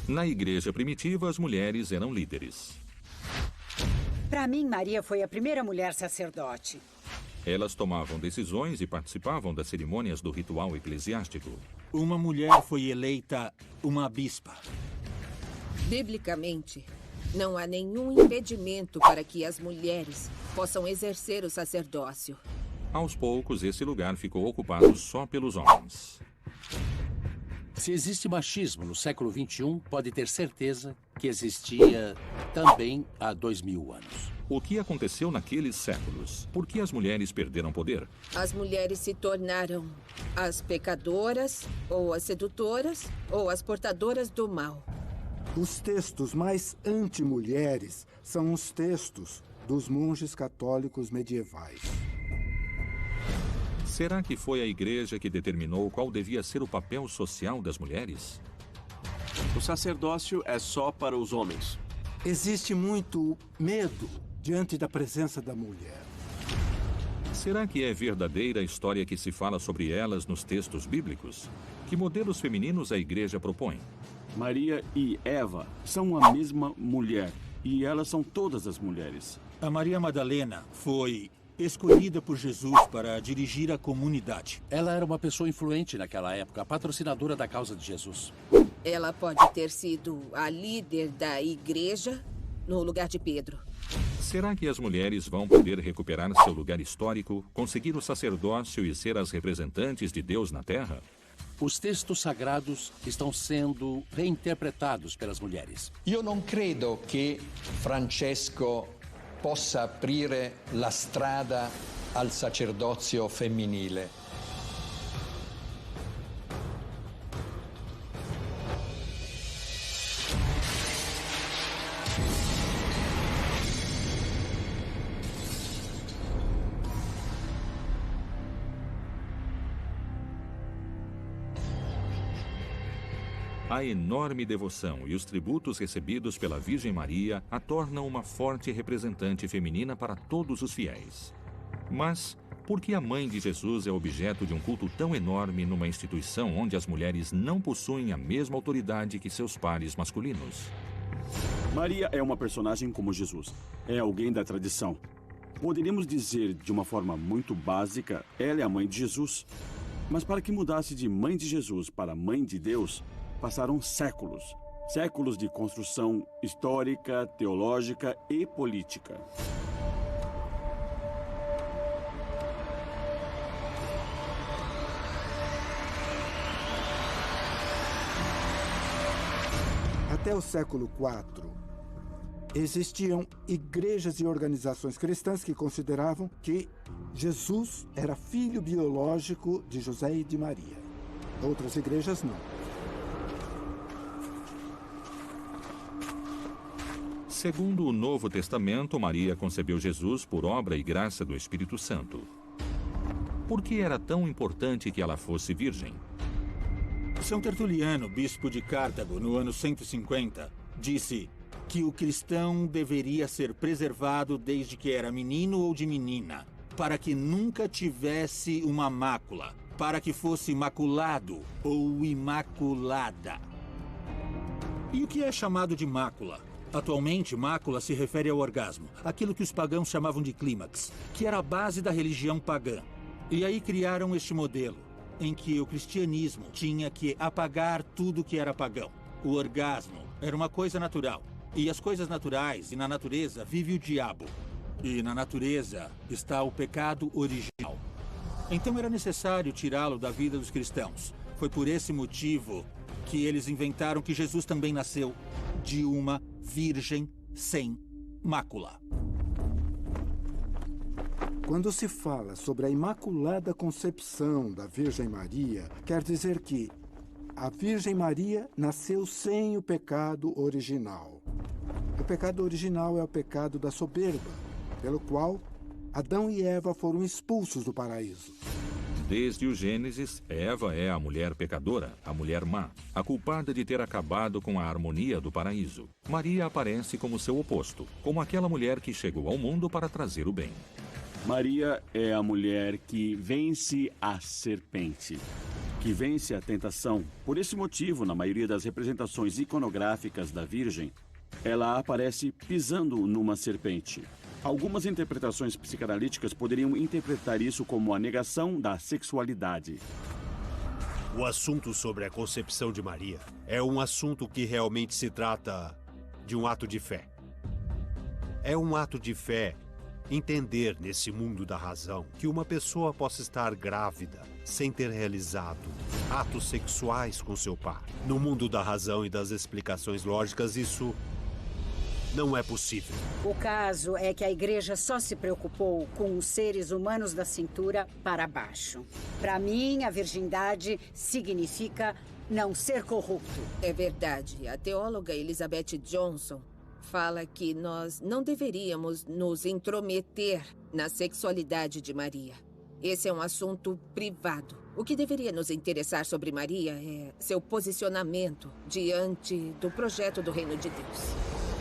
Na igreja primitiva, as mulheres eram líderes. Para mim, Maria foi a primeira mulher sacerdote. Elas tomavam decisões e participavam das cerimônias do ritual eclesiástico. Uma mulher foi eleita uma bispa. Biblicamente, não há nenhum impedimento para que as mulheres possam exercer o sacerdócio. Aos poucos, esse lugar ficou ocupado só pelos homens. Se existe machismo no século XXI, pode ter certeza que existia também há 2000 anos. O que aconteceu naqueles séculos? Por que as mulheres perderam poder? As mulheres se tornaram as pecadoras, ou as sedutoras, ou as portadoras do mal. Os textos mais anti-mulheres são os textos dos monges católicos medievais. Será que foi a igreja que determinou qual devia ser o papel social das mulheres? O sacerdócio é só para os homens. Existe muito medo diante da presença da mulher. Será que é verdadeira a história que se fala sobre elas nos textos bíblicos? Que modelos femininos a igreja propõe? Maria e Eva são a mesma mulher, e elas são todas as mulheres. A Maria Madalena foi escolhida por Jesus para dirigir a comunidade. Ela era uma pessoa influente naquela época, a patrocinadora da causa de Jesus. Ela pode ter sido a líder da igreja no lugar de Pedro. Será que as mulheres vão poder recuperar seu lugar histórico, conseguir o sacerdócio e ser as representantes de Deus na Terra? Os textos sagrados estão sendo reinterpretados pelas mulheres. Io non credo che Francesco possa aprire la strada al sacerdozio femminile. A enorme devoção e os tributos recebidos pela Virgem Maria a tornam uma forte representante feminina para todos os fiéis. Mas por que a mãe de Jesus é objeto de um culto tão enorme numa instituição onde as mulheres não possuem a mesma autoridade que seus pares masculinos? Maria é uma personagem como Jesus. É alguém da tradição. Poderíamos dizer, de uma forma muito básica, ela é a mãe de Jesus. Mas para que mudasse de mãe de Jesus para mãe de Deus, passaram séculos. Séculos de construção histórica, teológica e política. Até o século IV, existiam igrejas e organizações cristãs que consideravam que Jesus era filho biológico de José e de Maria. Outras igrejas não. Segundo o Novo Testamento, Maria concebeu Jesus por obra e graça do Espírito Santo. Por que era tão importante que ela fosse virgem? São Tertuliano, bispo de Cartago, no ano 150, disse que o cristão deveria ser preservado desde que era menino ou de menina, para que nunca tivesse uma mácula, para que fosse imaculado ou imaculada. E o que é chamado de mácula? Atualmente, mácula se refere ao orgasmo, aquilo que os pagãos chamavam de clímax, que era a base da religião pagã. E aí criaram este modelo, em que o cristianismo tinha que apagar tudo que era pagão. O orgasmo era uma coisa natural, e as coisas naturais e na natureza vive o diabo. E na natureza está o pecado original. Então era necessário tirá-lo da vida dos cristãos. Foi por esse motivo que eles inventaram que Jesus também nasceu de uma virgem sem mácula. Quando se fala sobre a Imaculada Concepção da Virgem Maria, quer dizer que a Virgem Maria nasceu sem o pecado original. O pecado original é o pecado da soberba, pelo qual Adão e Eva foram expulsos do paraíso. Desde o Gênesis, Eva é a mulher pecadora, a mulher má, a culpada de ter acabado com a harmonia do paraíso. Maria aparece como seu oposto, como aquela mulher que chegou ao mundo para trazer o bem. Maria é a mulher que vence a serpente. que vence a tentação. Por esse motivo, na maioria das representações iconográficas da Virgem, ela aparece pisando numa serpente. Algumas interpretações psicanalíticas poderiam interpretar isso como a negação da sexualidade. O assunto sobre a concepção de Maria é um assunto que realmente se trata de um ato de fé. É um ato de fé entender nesse mundo da razão que uma pessoa possa estar grávida sem ter realizado atos sexuais com seu par. No mundo da razão e das explicações lógicas, isso não é possível. O caso é que a igreja só se preocupou com os seres humanos da cintura para baixo. Para mim, a virgindade significa não ser corrupto. É verdade. A teóloga Elizabeth Johnson fala que nós não deveríamos nos intrometer na sexualidade de Maria. Esse é um assunto privado. O que deveria nos interessar sobre Maria é seu posicionamento diante do projeto do Reino de Deus.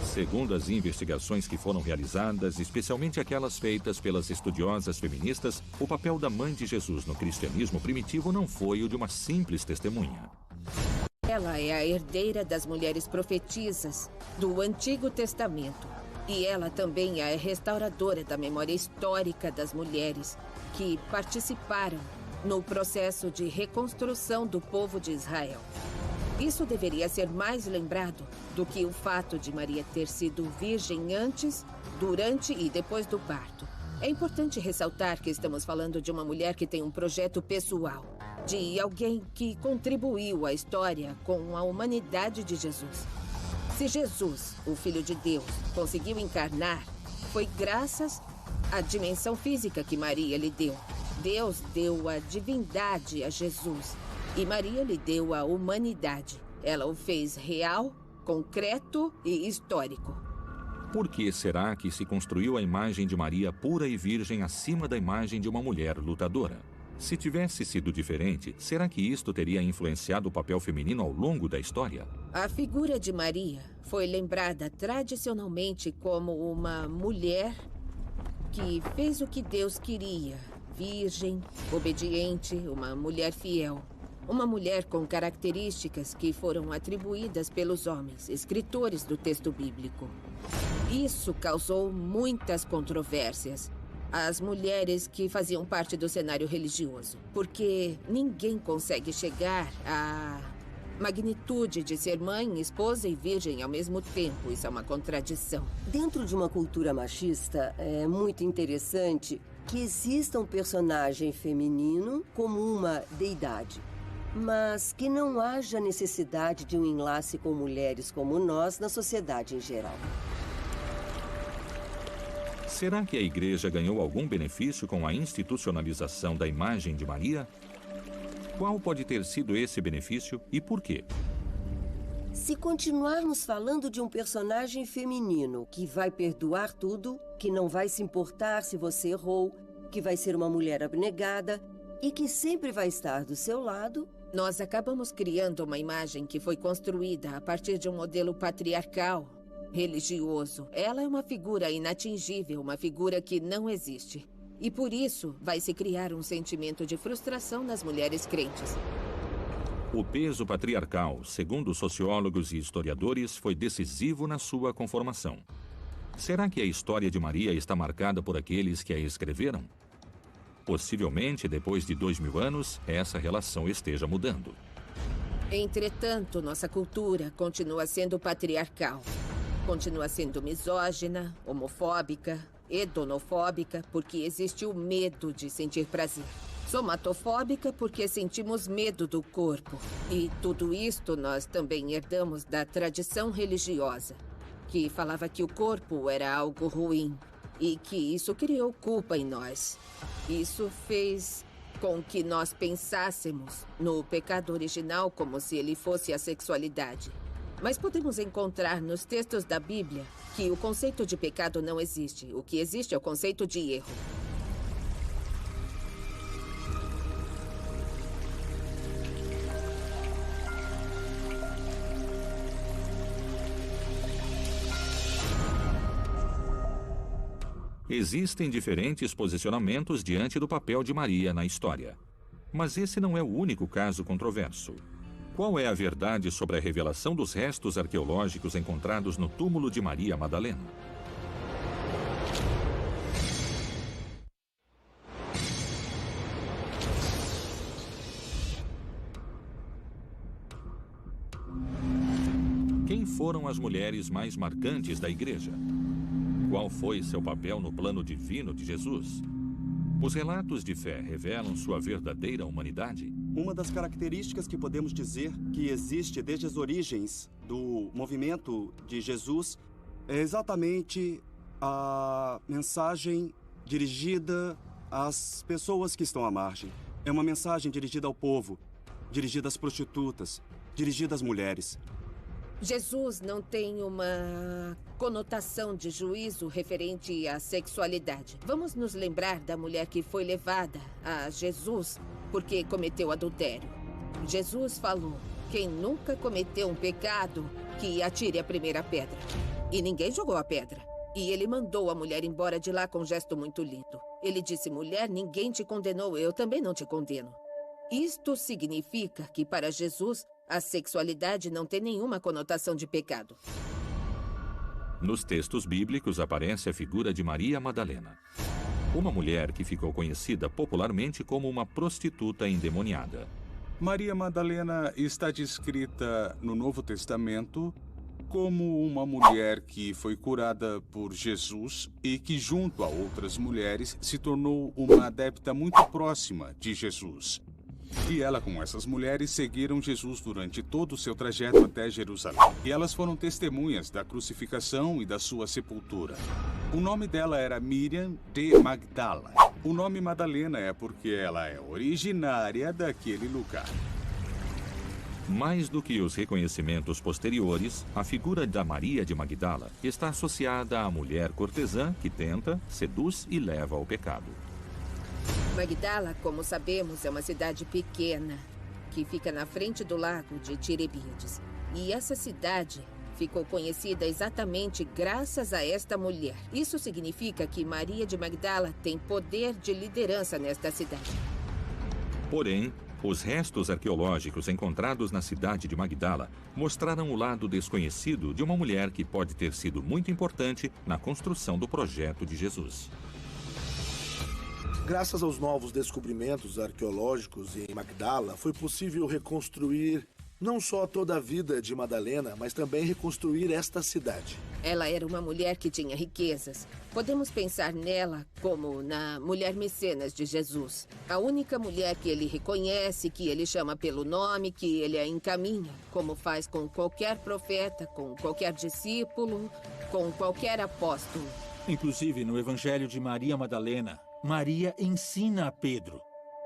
Segundo as investigações que foram realizadas, especialmente aquelas feitas pelas estudiosas feministas, o papel da mãe de Jesus no cristianismo primitivo não foi o de uma simples testemunha. Ela é a herdeira das mulheres profetisas do Antigo Testamento. E ela também é a restauradora da memória histórica das mulheres que participaram no processo de reconstrução do povo de Israel. Isso deveria ser mais lembrado do que o fato de Maria ter sido virgem antes, durante e depois do parto. É importante ressaltar que estamos falando de uma mulher que tem um projeto pessoal, de alguém que contribuiu à história com a humanidade de Jesus. Se Jesus, o Filho de Deus, conseguiu encarnar, foi graças à dimensão física que Maria lhe deu. Deus deu a divindade a Jesus e Maria lhe deu a humanidade. Ela o fez real, concreto e histórico. Por que será que se construiu a imagem de Maria pura e virgem acima da imagem de uma mulher lutadora? Se tivesse sido diferente, será que isto teria influenciado o papel feminino ao longo da história? A figura de Maria foi lembrada tradicionalmente como uma mulher que fez o que Deus queria. Virgem, obediente, uma mulher fiel. Uma mulher com características que foram atribuídas pelos homens, escritores do texto bíblico. Isso causou muitas controvérsias. As mulheres que faziam parte do cenário religioso. Porque ninguém consegue chegar à magnitude de ser mãe, esposa e virgem ao mesmo tempo. Isso é uma contradição. Dentro de uma cultura machista, é muito interessante que exista um personagem feminino como uma deidade. Mas que não haja necessidade de um enlace com mulheres como nós na sociedade em geral. Será que a igreja ganhou algum benefício com a institucionalização da imagem de Maria? Qual pode ter sido esse benefício e por quê? Se continuarmos falando de um personagem feminino que vai perdoar tudo, que não vai se importar se você errou, que vai ser uma mulher abnegada e que sempre vai estar do seu lado, nós acabamos criando uma imagem que foi construída a partir de um modelo patriarcal, religioso. Ela é uma figura inatingível, uma figura que não existe. E por isso vai se criar um sentimento de frustração nas mulheres crentes. O peso patriarcal, segundo sociólogos e historiadores, foi decisivo na sua conformação. Será que a história de Maria está marcada por aqueles que a escreveram? Possivelmente, depois de 2000 anos, essa relação esteja mudando. Entretanto, nossa cultura continua sendo patriarcal. Continua sendo misógina, homofóbica, hedonofóbica, porque existe o medo de sentir prazer. Somatofóbica, porque sentimos medo do corpo. E tudo isto nós também herdamos da tradição religiosa, que falava que o corpo era algo ruim e que isso criou culpa em nós. Isso fez com que nós pensássemos no pecado original como se ele fosse a sexualidade. Mas podemos encontrar nos textos da Bíblia que o conceito de pecado não existe. O que existe é o conceito de erro. Existem diferentes posicionamentos diante do papel de Maria na história. Mas esse não é o único caso controverso. Qual é a verdade sobre a revelação dos restos arqueológicos encontrados no túmulo de Maria Madalena? Quem foram as mulheres mais marcantes da igreja? Qual foi seu papel no plano divino de Jesus? Os relatos de fé revelam sua verdadeira humanidade? Uma das características que podemos dizer que existe desde as origens do movimento de Jesus é exatamente a mensagem dirigida às pessoas que estão à margem. É uma mensagem dirigida ao povo, dirigida às prostitutas, dirigida às mulheres. Jesus não tem uma conotação de juízo referente à sexualidade. Vamos nos lembrar da mulher que foi levada a Jesus porque cometeu adultério. Jesus falou: quem nunca cometeu um pecado, que atire a primeira pedra. E ninguém jogou a pedra. E ele mandou a mulher embora de lá com um gesto muito lindo. Ele disse: mulher, ninguém te condenou, eu também não te condeno. Isto significa que para Jesus a sexualidade não tem nenhuma conotação de pecado. Nos textos bíblicos aparece a figura de Maria Madalena, uma mulher que ficou conhecida popularmente como uma prostituta endemoniada. Maria Madalena está descrita no Novo Testamento como uma mulher que foi curada por Jesus e que, junto a outras mulheres, se tornou uma adepta muito próxima de Jesus. E ela, com essas mulheres, seguiram Jesus durante todo o seu trajeto até Jerusalém. E elas foram testemunhas da crucificação e da sua sepultura. O nome dela era Miriam de Magdala. O nome Madalena é porque ela é originária daquele lugar. Mais do que os reconhecimentos posteriores, a figura da Maria de Magdala está associada à mulher cortesã que tenta, seduz e leva ao pecado. Magdala, como sabemos, é uma cidade pequena que fica na frente do lago de Tiberíades. E essa cidade ficou conhecida exatamente graças a esta mulher. Isso significa que Maria de Magdala tem poder de liderança nesta cidade. Porém, os restos arqueológicos encontrados na cidade de Magdala mostraram o lado desconhecido de uma mulher que pode ter sido muito importante na construção do projeto de Jesus. Graças aos novos descobrimentos arqueológicos em Magdala, foi possível reconstruir não só toda a vida de Madalena, mas também reconstruir esta cidade. Ela era uma mulher que tinha riquezas. Podemos pensar nela como na mulher mecenas de Jesus. A única mulher que ele reconhece, que ele chama pelo nome, que ele a encaminha, como faz com qualquer profeta, com qualquer discípulo, com qualquer apóstolo. Inclusive, no Evangelho de Maria Madalena, Maria ensina a Pedro.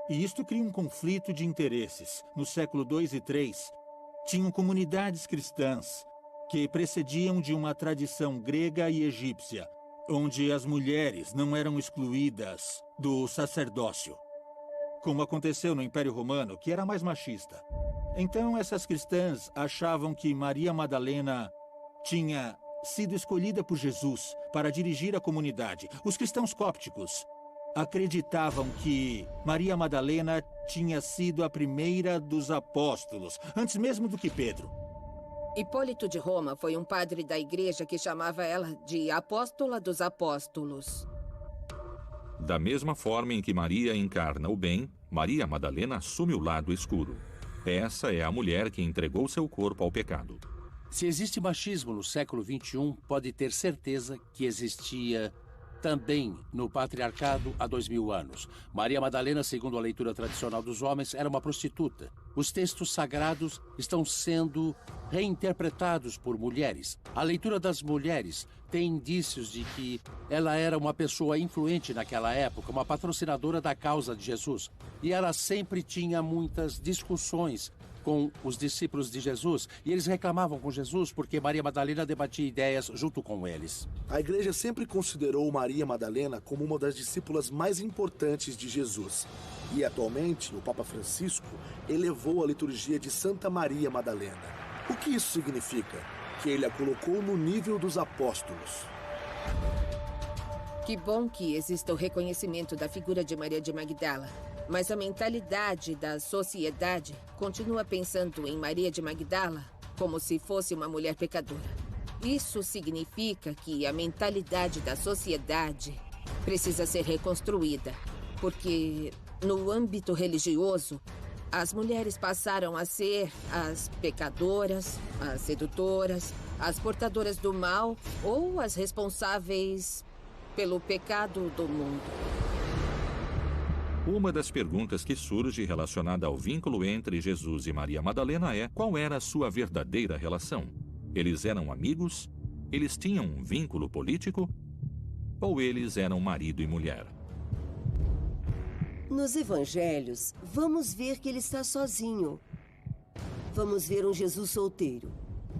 E isto cria um conflito de interesses. No século II e III, tinham comunidades cristãs que precediam de uma tradição grega e egípcia, onde as mulheres não eram excluídas do sacerdócio, como aconteceu no Império Romano, que era mais machista. Então, essas cristãs achavam que Maria Madalena tinha sido escolhida por Jesus para dirigir a comunidade. Os cristãos cópticos acreditavam que Maria Madalena tinha sido a primeira dos apóstolos, antes mesmo do que Pedro. Hipólito de Roma foi um padre da igreja que chamava ela de Apóstola dos Apóstolos. Da mesma forma em que Maria encarna o bem, Maria Madalena assume o lado escuro. Essa é a mulher que entregou seu corpo ao pecado. Se existe machismo no século XXI, pode ter certeza que existia também no patriarcado há 2000 anos. Maria Madalena, segundo a leitura tradicional dos homens, era uma prostituta. Os textos sagrados estão sendo reinterpretados por mulheres. A leitura das mulheres tem indícios de que ela era uma pessoa influente naquela época, uma patrocinadora da causa de Jesus. E ela sempre tinha muitas discussões com os discípulos de Jesus, e eles reclamavam com Jesus porque Maria Madalena debatia ideias junto com eles. A igreja sempre considerou Maria Madalena como uma das discípulas mais importantes de Jesus. E atualmente, o Papa Francisco elevou a liturgia de Santa Maria Madalena. O que isso significa? Que ele a colocou no nível dos apóstolos. Que bom que exista o reconhecimento da figura de Maria de Magdala. Mas a mentalidade da sociedade continua pensando em Maria de Magdala como se fosse uma mulher pecadora. Isso significa que a mentalidade da sociedade precisa ser reconstruída, porque no âmbito religioso, as mulheres passaram a ser as pecadoras, as sedutoras, as portadoras do mal ou as responsáveis pelo pecado do mundo. Uma das perguntas que surge relacionada ao vínculo entre Jesus e Maria Madalena é: qual era a sua verdadeira relação? Eles eram amigos? Eles tinham um vínculo político? Ou eles eram marido e mulher? Nos evangelhos, vamos ver que ele está sozinho. Vamos ver um Jesus solteiro.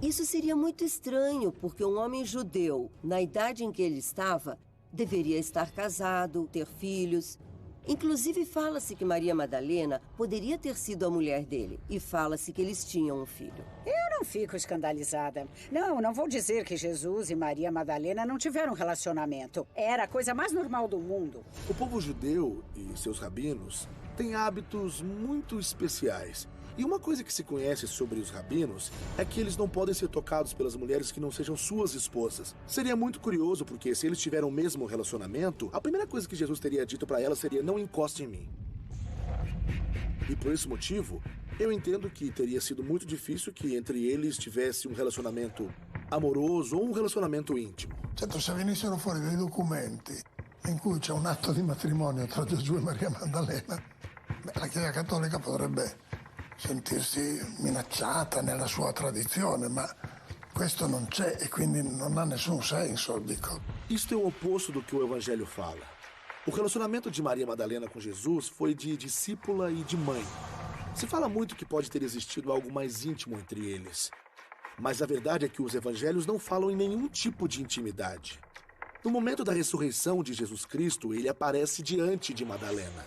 Isso seria muito estranho, porque um homem judeu, na idade em que ele estava, deveria estar casado, ter filhos. Inclusive, fala-se que Maria Madalena poderia ter sido a mulher dele. E fala-se que eles tinham um filho. Eu não fico escandalizada. Não vou dizer que Jesus e Maria Madalena não tiveram relacionamento. Era a coisa mais normal do mundo. O povo judeu e seus rabinos têm hábitos muito especiais. E uma coisa que se conhece sobre os rabinos é que eles não podem ser tocados pelas mulheres que não sejam suas esposas. Seria muito curioso, porque se eles tiveram o mesmo relacionamento, a primeira coisa que Jesus teria dito para ela seria: não encoste em mim. E por esse motivo, eu entendo que teria sido muito difícil que entre eles tivesse um relacionamento amoroso ou um relacionamento íntimo. Certo, se venissero fuori dei documenti in cui c'è un atto di matrimonio tra Gesù e Maria Maddalena, la Chiesa Cattolica potrebbe sentirsi minacciata nella sua tradizione, ma questo non c'è e quindi non ha nessun senso, dico. Isto é o oposto do que o Evangelho fala. O relacionamento de Maria Madalena com Jesus foi de discípula e de mãe. Se fala muito que pode ter existido algo mais íntimo entre eles. Mas a verdade é que os evangelhos não falam em nenhum tipo de intimidade. No momento da ressurreição de Jesus Cristo, ele aparece diante de Madalena.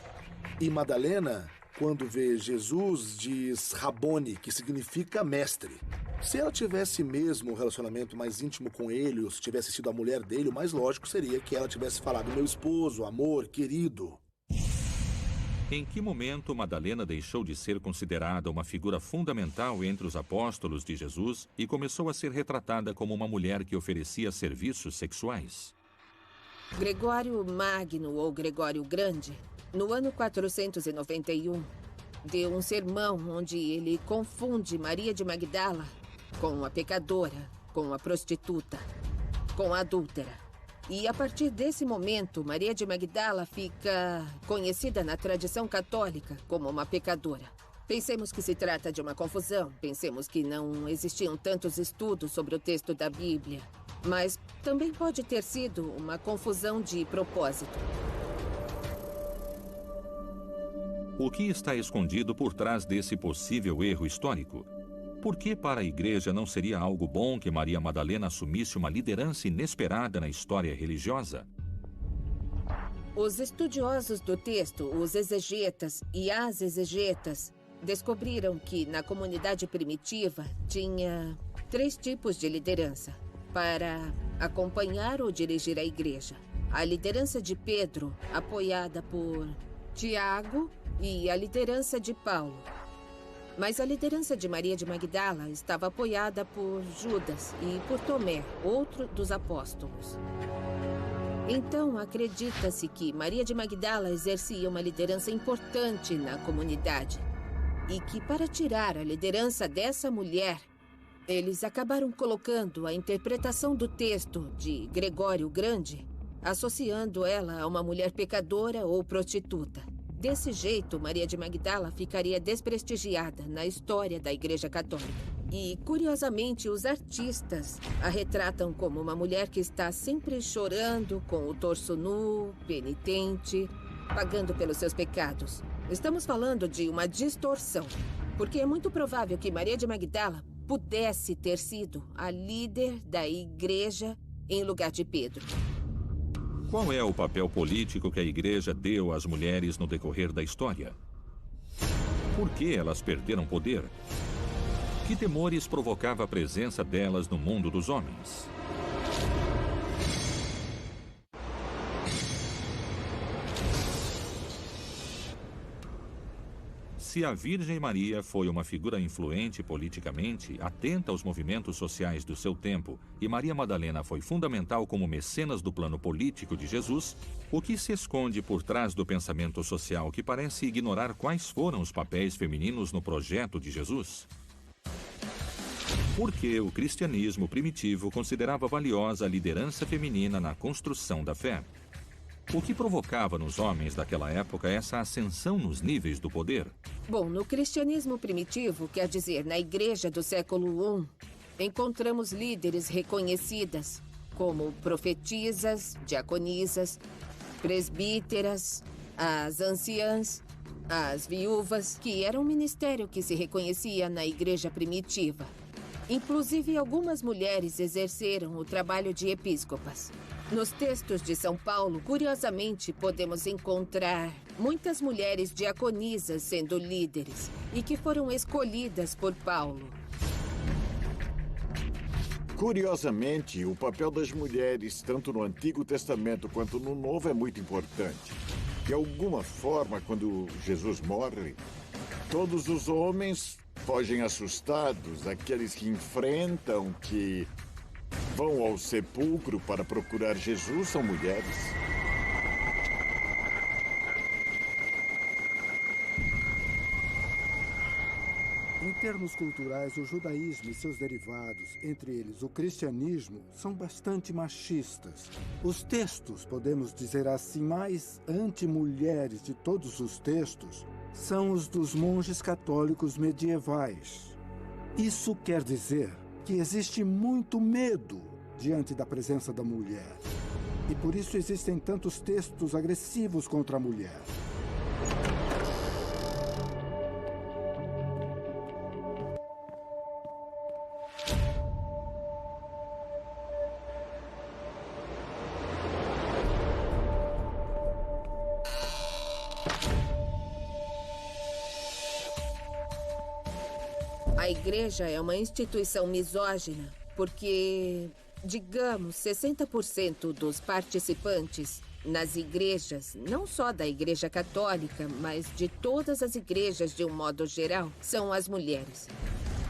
E Madalena, quando vê Jesus, diz Rabone, que significa mestre. Se ela tivesse mesmo um relacionamento mais íntimo com ele, ou se tivesse sido a mulher dele, o mais lógico seria que ela tivesse falado: meu esposo, amor, querido. Em que momento Madalena deixou de ser considerada uma figura fundamental entre os apóstolos de Jesus e começou a ser retratada como uma mulher que oferecia serviços sexuais? Gregório Magno, ou Gregório Grande, no ano 491, deu um sermão onde ele confunde Maria de Magdala com a pecadora, com a prostituta, com a adúltera. E a partir desse momento, Maria de Magdala fica conhecida na tradição católica como uma pecadora. Pensemos que se trata de uma confusão, pensemos que não existiam tantos estudos sobre o texto da Bíblia, mas também pode ter sido uma confusão de propósito. O que está escondido por trás desse possível erro histórico? Por que para a igreja não seria algo bom que Maria Madalena assumisse uma liderança inesperada na história religiosa? Os estudiosos do texto, os exegetas e as exegetas, descobriram que na comunidade primitiva tinha 3 tipos de liderança para acompanhar ou dirigir a igreja. A liderança de Pedro, apoiada por Tiago, e a liderança de Paulo. Mas a liderança de Maria de Magdala estava apoiada por Judas e por Tomé, outro dos apóstolos. Então, acredita-se que Maria de Magdala exercia uma liderança importante na comunidade e que, para tirar a liderança dessa mulher, eles acabaram colocando a interpretação do texto de Gregório Grande, associando ela a uma mulher pecadora ou prostituta. Desse jeito, Maria de Magdala ficaria desprestigiada na história da Igreja Católica. E, curiosamente, os artistas a retratam como uma mulher que está sempre chorando, com o torso nu, penitente, pagando pelos seus pecados. Estamos falando de uma distorção, porque é muito provável que Maria de Magdala pudesse ter sido a líder da igreja em lugar de Pedro. Qual é o papel político que a igreja deu às mulheres no decorrer da história? Por que elas perderam poder? Que temores provocava a presença delas no mundo dos homens? Se a Virgem Maria foi uma figura influente politicamente, atenta aos movimentos sociais do seu tempo, e Maria Madalena foi fundamental como mecenas do plano político de Jesus, o que se esconde por trás do pensamento social que parece ignorar quais foram os papéis femininos no projeto de Jesus? Por que o cristianismo primitivo considerava valiosa a liderança feminina na construção da fé? O que provocava nos homens daquela época essa ascensão nos níveis do poder? Bom, no cristianismo primitivo, quer dizer, na igreja do século I, encontramos líderes reconhecidas, como profetisas, diaconisas, presbíteras, as anciãs, as viúvas, que era um ministério que se reconhecia na igreja primitiva. Inclusive, algumas mulheres exerceram o trabalho de episcopas. Nos textos de São Paulo, curiosamente, podemos encontrar muitas mulheres diaconisas sendo líderes e que foram escolhidas por Paulo. Curiosamente, o papel das mulheres, tanto no Antigo Testamento quanto no Novo, é muito importante. De alguma forma, quando Jesus morre, todos os homens fogem assustados, aqueles que enfrentam, que vão ao sepulcro para procurar Jesus são mulheres. Em termos culturais, o judaísmo e seus derivados, entre eles o cristianismo, são bastante machistas. Os textos, podemos dizer assim, mais anti-mulheres de todos os textos, são os dos monges católicos medievais. Isso quer dizer que existe muito medo diante da presença da mulher. E por isso existem tantos textos agressivos contra a mulher. A igreja é uma instituição misógina porque, digamos, 60% dos participantes nas igrejas, não só da Igreja Católica, mas de todas as igrejas de um modo geral, são as mulheres.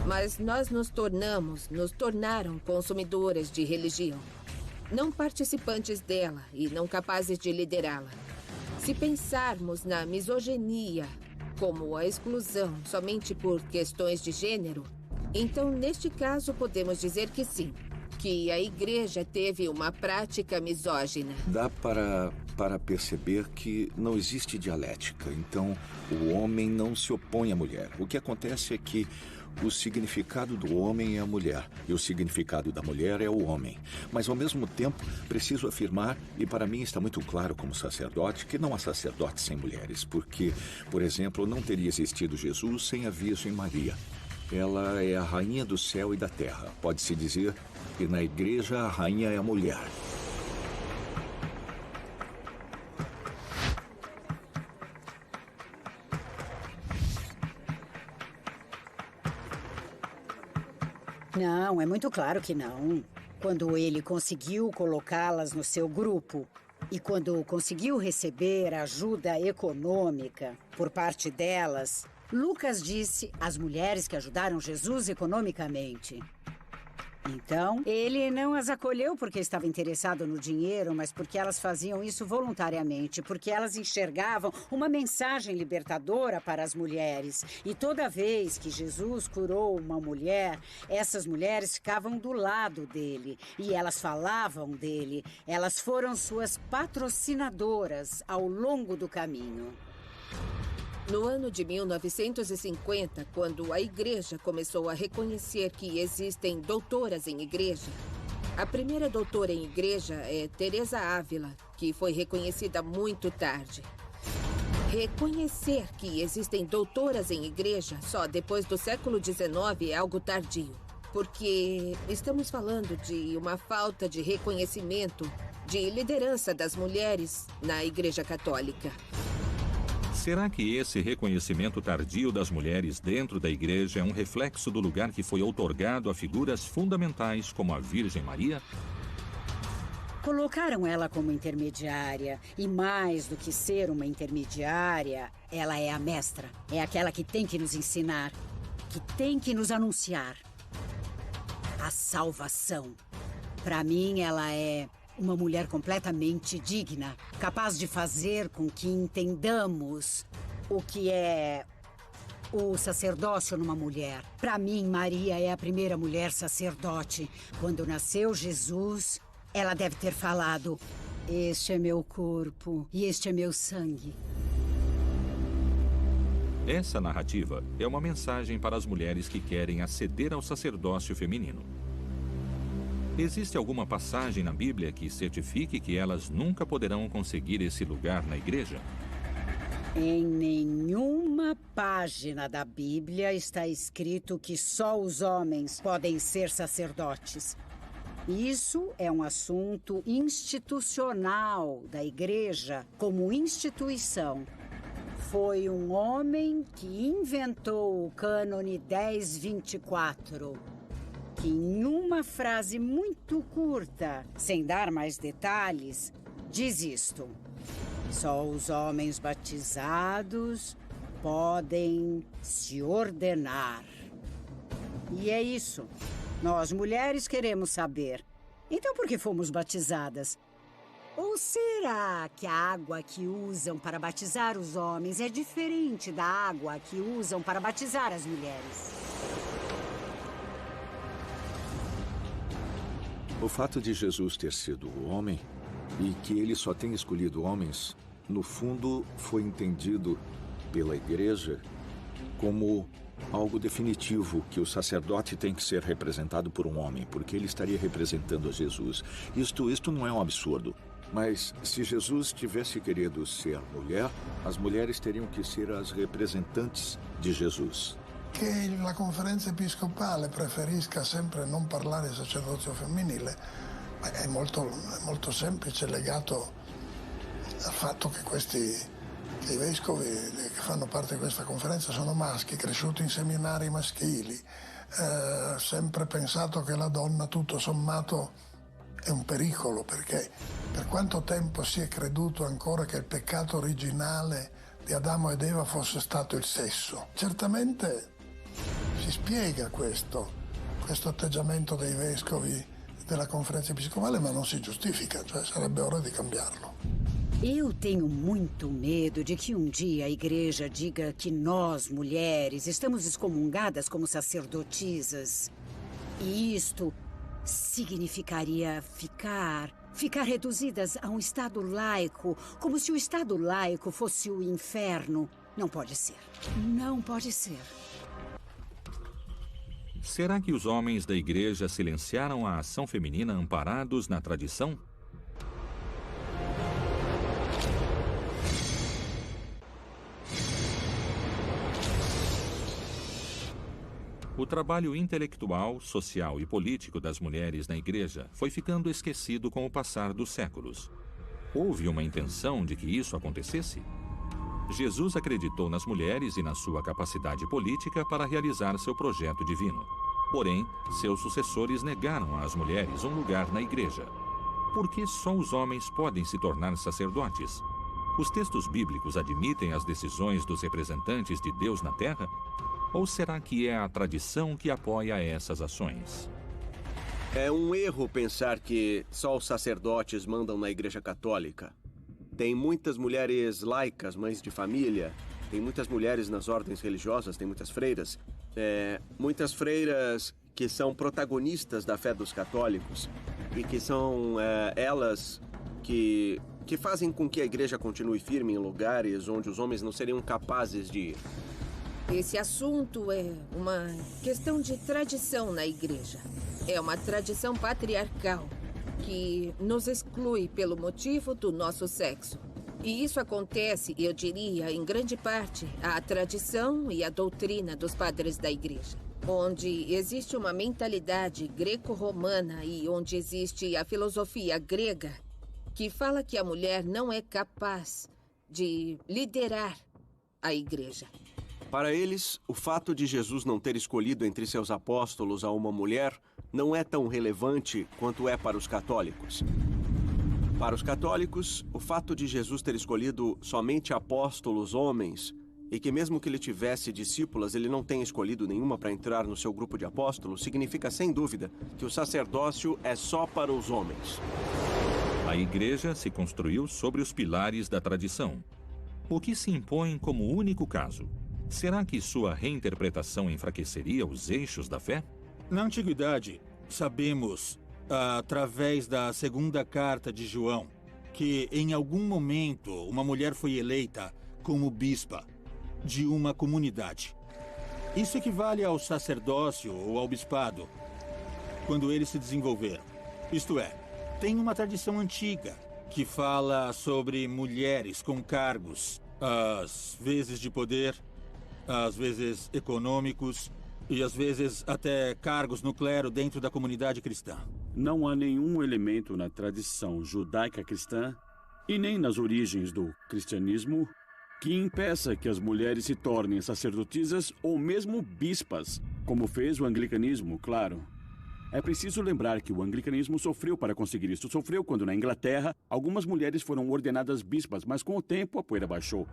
Mas nós nos tornaram consumidoras de religião, não participantes dela e não capazes de liderá-la. Se pensarmos na misoginia como a exclusão somente por questões de gênero, então, neste caso, podemos dizer que sim, que a igreja teve uma prática misógina. Dá para perceber que não existe dialética, então o homem não se opõe à mulher. O que acontece é que o significado do homem é a mulher e o significado da mulher é o homem. Mas, ao mesmo tempo, preciso afirmar, e para mim está muito claro como sacerdote, que não há sacerdote sem mulheres, porque, por exemplo, não teria existido Jesus sem a Virgem Maria. Ela é a rainha do céu e da terra. Pode-se dizer que na igreja a rainha é a mulher. Não, é muito claro que não. Quando ele conseguiu colocá-las no seu grupo e quando conseguiu receber ajuda econômica por parte delas, Lucas disse às mulheres que ajudaram Jesus economicamente. Então, ele não as acolheu porque estava interessado no dinheiro, mas porque elas faziam isso voluntariamente, porque elas enxergavam uma mensagem libertadora para as mulheres. E toda vez que Jesus curou uma mulher, essas mulheres ficavam do lado dele e elas falavam dele. Elas foram suas patrocinadoras ao longo do caminho. No ano de 1950, quando a igreja começou a reconhecer que existem doutoras em igreja, a primeira doutora em igreja é Teresa Ávila, que foi reconhecida muito tarde. Reconhecer que existem doutoras em igreja só depois do século XIX é algo tardio, porque estamos falando de uma falta de reconhecimento de liderança das mulheres na Igreja Católica. Será que esse reconhecimento tardio das mulheres dentro da igreja é um reflexo do lugar que foi outorgado a figuras fundamentais como a Virgem Maria? Colocaram ela como intermediária. E mais do que ser uma intermediária, ela é a mestra. É aquela que tem que nos ensinar, que tem que nos anunciar a salvação. Para mim, ela é uma mulher completamente digna, capaz de fazer com que entendamos o que é o sacerdócio numa mulher. Para mim, Maria é a primeira mulher sacerdote. Quando nasceu Jesus, ela deve ter falado: este é meu corpo e este é meu sangue. Essa narrativa é uma mensagem para as mulheres que querem aceder ao sacerdócio feminino. Existe alguma passagem na Bíblia que certifique que elas nunca poderão conseguir esse lugar na igreja? Em nenhuma página da Bíblia está escrito que só os homens podem ser sacerdotes. Isso é um assunto institucional da igreja como instituição. Foi um homem que inventou o cânone 1024, que em uma frase muito curta, sem dar mais detalhes, diz isto: só os homens batizados podem se ordenar. E é isso. Nós, mulheres, queremos saber. Então, por que fomos batizadas? Ou será que a água que usam para batizar os homens é diferente da água que usam para batizar as mulheres? O fato de Jesus ter sido homem e que ele só tem escolhido homens, no fundo, foi entendido pela igreja como algo definitivo, que o sacerdote tem que ser representado por um homem, porque ele estaria representando a Jesus. Isto não é um absurdo. Mas se Jesus tivesse querido ser mulher, as mulheres teriam que ser as representantes di Jesus. Che la conferenza episcopale preferisca sempre non parlare di sacerdozio femminile è molto semplice, legato al fatto che i vescovi che fanno parte di questa conferenza sono maschi, cresciuti in seminari maschili, sempre pensato che la donna tutto sommato è un pericolo, perché per quanto tempo si è creduto ancora che il peccato originale di Adamo ed Eva fosse stato il sesso. Certamente si spiega questo atteggiamento dei vescovi della conferenza episcopale, ma non si giustifica, cioè sarebbe ora di cambiarlo. Eu tenho muito medo de que um dia a igreja diga que nós, mulheres, estamos excomungadas como sacerdotisas. E isto significaria ficar reduzidas a um estado laico, como se o estado laico fosse o inferno. Não pode ser. Não pode ser. Será que os homens da igreja silenciaram a ação feminina amparados na tradição? O trabalho intelectual, social e político das mulheres na igreja foi ficando esquecido com o passar dos séculos. Houve uma intenção de que isso acontecesse? Jesus acreditou nas mulheres e na sua capacidade política para realizar seu projeto divino. Porém, seus sucessores negaram às mulheres um lugar na igreja. Por que só os homens podem se tornar sacerdotes? Os textos bíblicos admitem as decisões dos representantes de Deus na terra? Ou será que é a tradição que apoia essas ações? É um erro pensar que só os sacerdotes mandam na Igreja Católica. Tem muitas mulheres laicas, mães de família, tem muitas mulheres nas ordens religiosas, tem muitas freiras. Muitas freiras que são protagonistas da fé dos católicos e que são elas que fazem com que a Igreja continue firme em lugares onde os homens não seriam capazes de ir. Esse assunto é uma questão de tradição na igreja. É uma tradição patriarcal que nos exclui pelo motivo do nosso sexo. E isso acontece, eu diria, em grande parte, à tradição e à doutrina dos padres da igreja. Onde existe uma mentalidade greco-romana e onde existe a filosofia grega que fala que a mulher não é capaz de liderar a igreja. Para eles, o fato de Jesus não ter escolhido entre seus apóstolos a uma mulher não é tão relevante quanto é para os católicos. Para os católicos, o fato de Jesus ter escolhido somente apóstolos homens e que mesmo que ele tivesse discípulas, ele não tenha escolhido nenhuma para entrar no seu grupo de apóstolos, significa sem dúvida que o sacerdócio é só para os homens. A igreja se construiu sobre os pilares da tradição. O que se impõe como único caso? Será que sua reinterpretação enfraqueceria os eixos da fé? Na antiguidade, sabemos, através da segunda carta de João, que em algum momento uma mulher foi eleita como bispa de uma comunidade. Isso equivale ao sacerdócio ou ao bispado, quando ele se desenvolver. Isto é, tem uma tradição antiga que fala sobre mulheres com cargos, às vezes de poder, às vezes econômicos e às vezes até cargos no clero dentro da comunidade cristã. Não há nenhum elemento na tradição judaica cristã e nem nas origens do cristianismo que impeça que as mulheres se tornem sacerdotisas ou mesmo bispas, como fez o anglicanismo, claro. É preciso lembrar que o anglicanismo sofreu para conseguir isso. Sofreu quando, na Inglaterra, algumas mulheres foram ordenadas bispas, mas com o tempo a poeira baixou.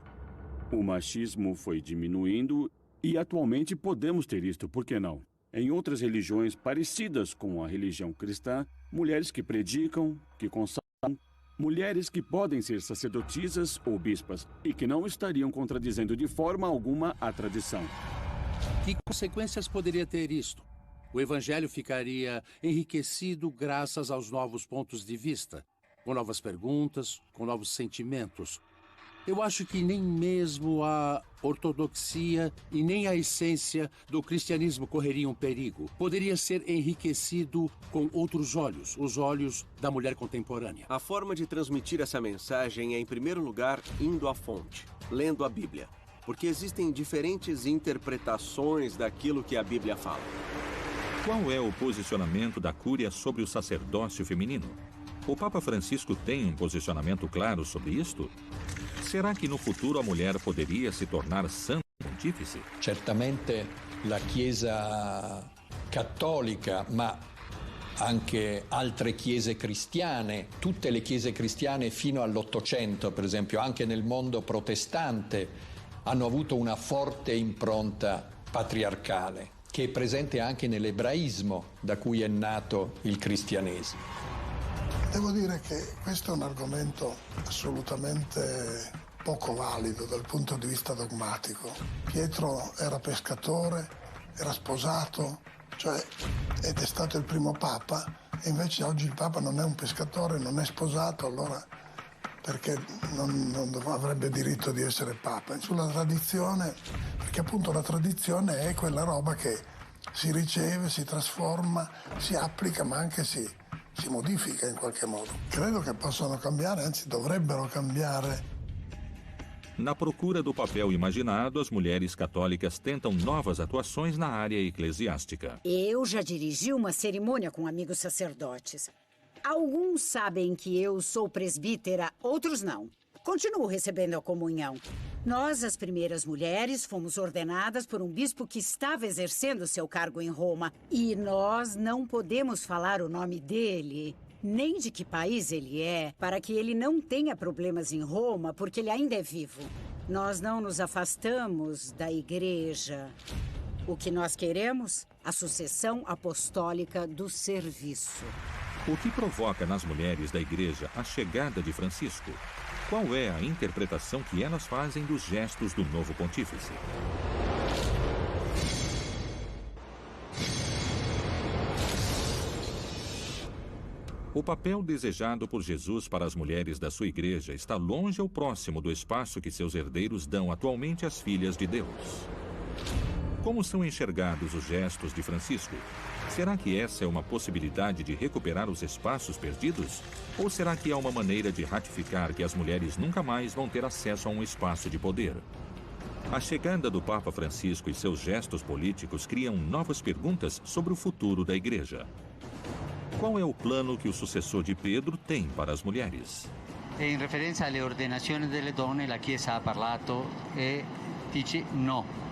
O machismo foi diminuindo e atualmente podemos ter isto, por que não? Em outras religiões parecidas com a religião cristã, mulheres que predicam, que consagram, mulheres que podem ser sacerdotisas ou bispas e que não estariam contradizendo de forma alguma a tradição. Que consequências poderia ter isto? O evangelho ficaria enriquecido graças aos novos pontos de vista, com novas perguntas, com novos sentimentos. Eu acho que nem mesmo a ortodoxia e nem a essência do cristianismo correriam perigo. Poderia ser enriquecido com outros olhos, os olhos da mulher contemporânea. A forma de transmitir essa mensagem é, em primeiro lugar, indo à fonte, lendo a Bíblia. Porque existem diferentes interpretações daquilo que a Bíblia fala. Qual é o posicionamento da Cúria sobre o sacerdócio feminino? O Papa Francisco tem um posicionamento claro sobre isto? Será que no futuro a mulher poderia se tornar santa pontífice? Certamente la Chiesa cattolica, ma anche altre chiese cristiane, tutte le chiese cristiane fino all'Ottocento, per esempio, anche nel mondo protestante, hanno avuto una forte impronta patriarcale, che è presente anche nell'ebraismo da cui è nato il cristianesimo. Devo dire che questo è un argomento assolutamente poco valido dal punto di vista dogmatico. Pietro era pescatore, era sposato, ed è stato il primo papa, e invece oggi il papa non è un pescatore, non è sposato, allora perché non avrebbe diritto di essere papa? Sulla tradizione, perché appunto la tradizione è quella roba che si riceve, si trasforma, si applica, ma anche si modifica in qualche modo. Credo che possano cambiare, anzi dovrebbero cambiare. Na procura do papel imaginado, as mulheres católicas tentam novas atuações na área eclesiástica. Eu já dirigi uma cerimônia com amigos sacerdotes. Alguns sabem que eu sou presbítera, outros não. Continuo recebendo a comunhão. Nós, as primeiras mulheres, fomos ordenadas por um bispo que estava exercendo seu cargo em Roma. E nós não podemos falar o nome dele, nem de que país ele é, para que ele não tenha problemas em Roma, porque ele ainda é vivo. Nós não nos afastamos da igreja. O que nós queremos? A sucessão apostólica do serviço. O que provoca nas mulheres da igreja a chegada de Francisco? Qual é a interpretação que elas fazem dos gestos do novo pontífice? O papel desejado por Jesus para as mulheres da sua igreja está longe ou próximo do espaço que seus herdeiros dão atualmente às filhas de Deus. Como são enxergados os gestos de Francisco? Será que essa é uma possibilidade de recuperar os espaços perdidos? Ou será que é uma maneira de ratificar que as mulheres nunca mais vão ter acesso a um espaço de poder? A chegada do Papa Francisco e seus gestos políticos criam novas perguntas sobre o futuro da igreja. Qual é o plano que o sucessor de Pedro tem para as mulheres? In referenza alle ordenazioni delle donne, la Chiesa ha parlato e dice no.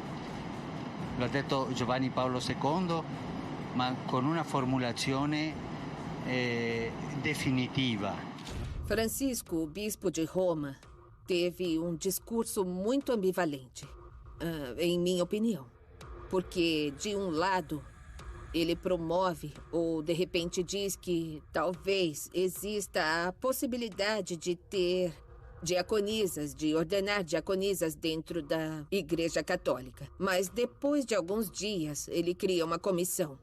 Lo ha detto Giovanni Paolo II, ma con una formulazione definitiva. Francisco, o bispo de Roma, teve um discurso muito ambivalente, em minha opinião. Porque, de um lado, ele promove ou, de repente, diz que talvez exista a possibilidade de ter diaconisas, de ordenar diaconisas dentro da Igreja Católica. Mas depois de alguns dias, ele cria uma comissão.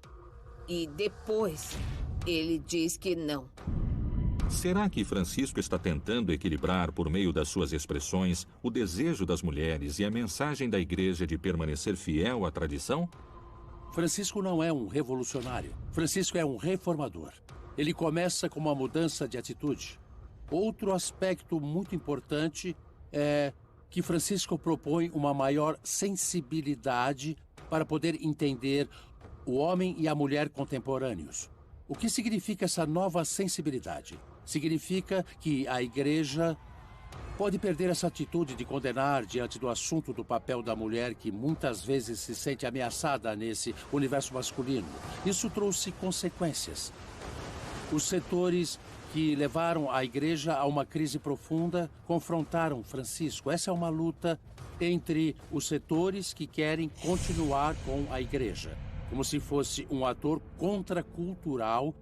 E depois, ele diz que não. Será que Francisco está tentando equilibrar, por meio das suas expressões, o desejo das mulheres e a mensagem da Igreja de permanecer fiel à tradição? Francisco não é um revolucionário. Francisco é um reformador. Ele começa com uma mudança de atitude. Outro aspecto muito importante é que Francisco propõe uma maior sensibilidade para poder entender o homem e a mulher contemporâneos. O que significa essa nova sensibilidade? Significa que a Igreja pode perder essa atitude de condenar diante do assunto do papel da mulher, que muitas vezes se sente ameaçada nesse universo masculino. Isso trouxe consequências. Os setores que levaram a Igreja a uma crise profunda confrontaram Francisco. Essa é uma luta entre os setores que querem continuar com a Igreja, como se fosse um ator contracultural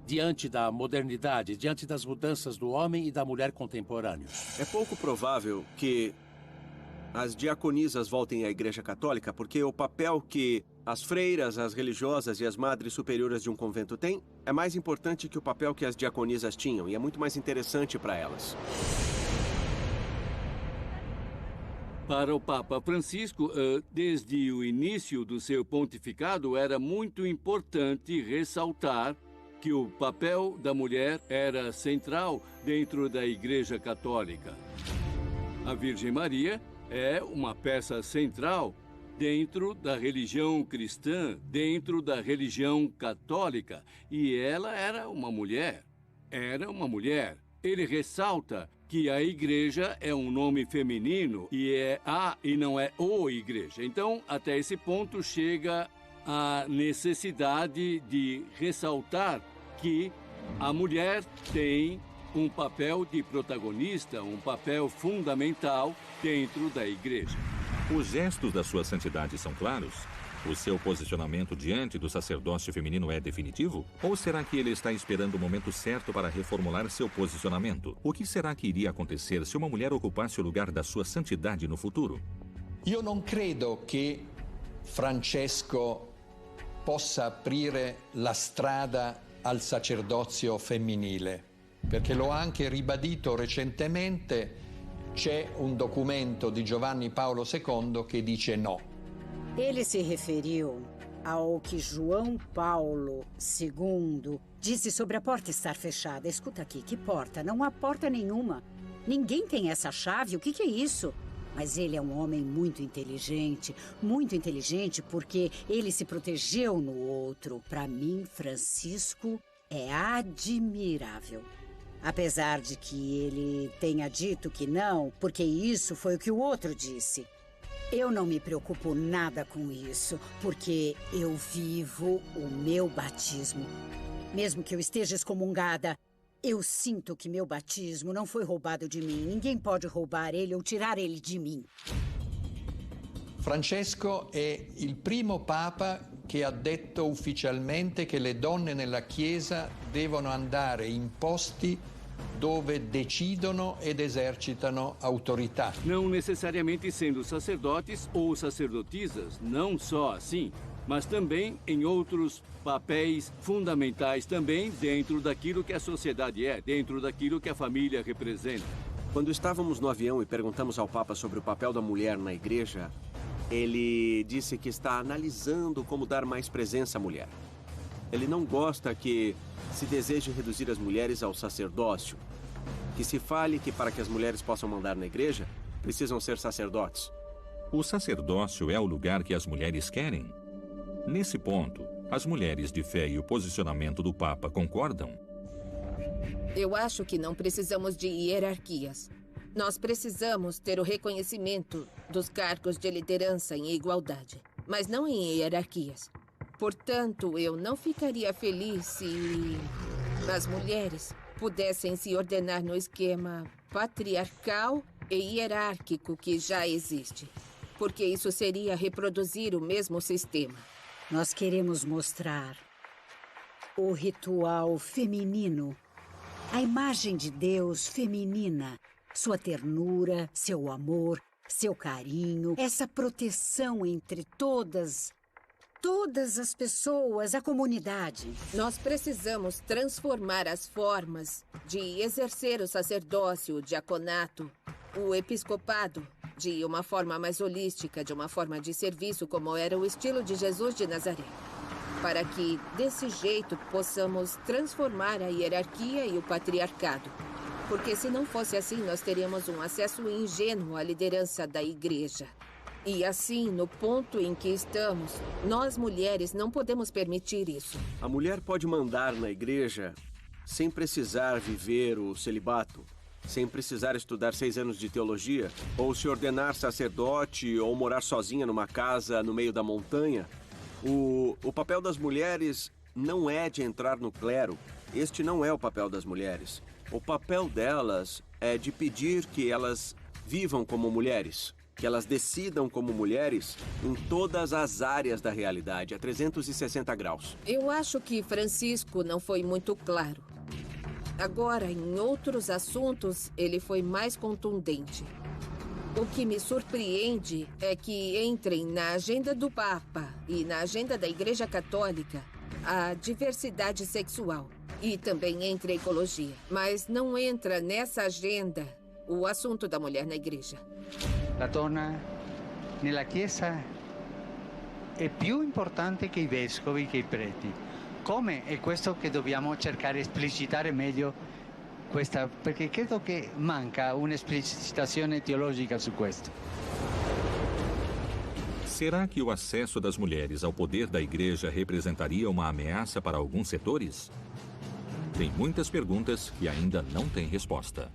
diante da modernidade, diante das mudanças do homem e da mulher contemporâneos. É pouco provável que as diaconisas voltem à Igreja Católica, porque o papel que as freiras, as religiosas e as madres superiores de um convento têm é mais importante que o papel que as diaconisas tinham, e é muito mais interessante para elas. Para o Papa Francisco, desde o início do seu pontificado, era muito importante ressaltar que o papel da mulher era central dentro da Igreja Católica. A Virgem Maria é uma peça central dentro da religião cristã, dentro da religião católica. E ela era uma mulher. Era uma mulher. Ele ressalta que a igreja é um nome feminino e é a e não é o igreja. Então, até esse ponto chega a necessidade de ressaltar que a mulher tem um papel de protagonista, um papel fundamental dentro da igreja. Os gestos da sua santidade são claros? O seu posicionamento diante do sacerdócio feminino é definitivo? Ou será que ele está esperando o momento certo para reformular seu posicionamento? O que será que iria acontecer se uma mulher ocupasse o lugar da sua santidade no futuro? Io non credo che Francesco possa aprire la strada al sacerdozio femminile, perché l'ho anche ribadito recentemente. C'è un documento di Giovanni Paolo II che dice no. Ele se referiu ao que João Paulo II disse sobre a porta estar fechada. Escuta aqui, que porta? Não há porta nenhuma. Ninguém tem essa chave. O que é isso? Mas ele é um homem muito inteligente porque ele se protegeu no outro. Para mim, Francisco é admirável. Apesar de que ele tenha dito que não, porque isso foi o que o outro disse. Eu não me preocupo nada com isso, porque eu vivo o meu batismo. Mesmo que eu esteja excomungada, eu sinto que meu batismo não foi roubado de mim. Ninguém pode roubar ele ou tirar ele de mim. Francesco è il primo papa che ha detto ufficialmente che le donne nella Chiesa devono andare in posti dove decidono ed esercitano autorità. Não necessariamente sendo sacerdotes ou sacerdotisas, não só assim, mas também em outros papéis fundamentais também dentro daquilo que a sociedade é, dentro daquilo que a família representa. Quando estávamos no avião e perguntamos ao Papa sobre o papel da mulher na igreja, ele disse que está analisando como dar mais presença à mulher. Ele não gosta que se deseje reduzir as mulheres ao sacerdócio, que se fale que para que as mulheres possam mandar na igreja, precisam ser sacerdotes. O sacerdócio é o lugar que as mulheres querem? Nesse ponto, as mulheres de fé e o posicionamento do Papa concordam? Eu acho que não precisamos de hierarquias. Nós precisamos ter o reconhecimento dos cargos de liderança em igualdade, mas não em hierarquias. Portanto, eu não ficaria feliz se as mulheres pudessem se ordenar no esquema patriarcal e hierárquico que já existe. Porque isso seria reproduzir o mesmo sistema. Nós queremos mostrar o ritual feminino, a imagem de Deus feminina, sua ternura, seu amor, seu carinho, essa proteção entre todas as pessoas, a comunidade. Nós precisamos transformar as formas de exercer o sacerdócio, o diaconato, o episcopado, de uma forma mais holística, de uma forma de serviço, como era o estilo de Jesus de Nazaré. Para que, desse jeito, possamos transformar a hierarquia e o patriarcado. Porque se não fosse assim, nós teríamos um acesso ingênuo à liderança da igreja. E assim, no ponto em que estamos, nós mulheres não podemos permitir isso. A mulher pode mandar na igreja sem precisar viver o celibato, sem precisar estudar 6 anos de teologia, ou se ordenar sacerdote, ou morar sozinha numa casa no meio da montanha. O papel das mulheres não é de entrar no clero. Este não é o papel das mulheres. O papel delas é de pedir que elas vivam como mulheres, que elas decidam como mulheres em todas as áreas da realidade, a 360 graus. Eu acho que Francisco não foi muito claro. Agora, em outros assuntos, ele foi mais contundente. O que me surpreende é que entrem na agenda do Papa e na agenda da Igreja Católica a diversidade sexual e também entre a ecologia. Mas não entra nessa agenda o assunto da mulher na igreja. La donna nella Chiesa è più importante che i vescovi, che i preti. Come è questo che dobbiamo cercare di esplicitare meglio questa, perché credo che manca un'esplicitazione teologica su questo. Será que o acesso das mulheres ao poder da igreja representaria uma ameaça para alguns setores? Tem muitas perguntas que ainda não têm resposta.